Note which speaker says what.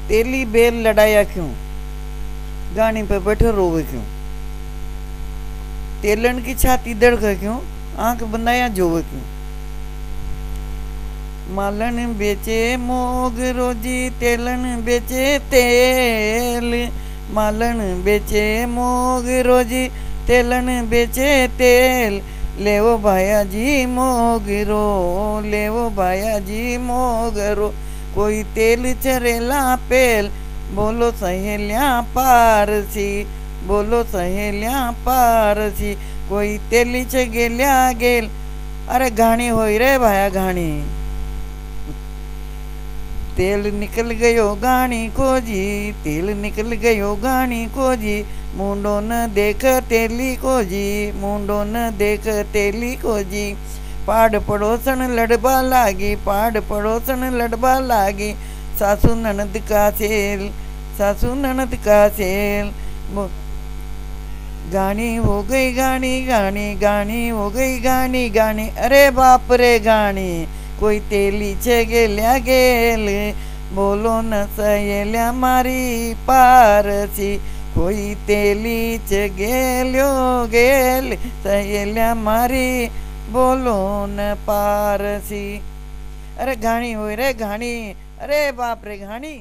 Speaker 1: तेली bell लड़ाया क्यों, गानी पे बैठे रोवे क्यों। तेलन की छाती दड़के क्यों, आंख बनाया जोवे क्यों। मालन बेचे मोग रोजी, तेलन बेचे तेल। मालन बेचे मोग रोजी, तेलन बेचे तेल। लेवो भाया जी मोगरो, लेवो भाया जी मोगरो। कोई तेल चरेला पेल, बोलो सहेलियां पारसी, बोलो सहेलियां पारसी। कोई तेली च गेल्या गेल, अरे घाणी होई रे भाया घाणी। तेल निकल गयो गाणी को जी, तेल निकल गयो गाणी को जी। मुंडो न देख तेली को जी, मुंडो न देख तेली को जी। पाड़ पड़ोसन लड़बा लागी, पाड़ पड़ोसन लड़बा लागी। सासू ननद का सेल, सासू ननद का सेल। गानी हो गई गानी, गानी गानी हो गई गानी गानी। अरे बाप रे गानी, कोई तेली छे गेल्या गेल। बोलो न सहेल्या मारी पारसी, कोई तेली छे गेल्यो गेल। सहेल्या मारी बोलो न पारसी। अरे घाणी होय रे घाणी, अरे बाप रे घाणी।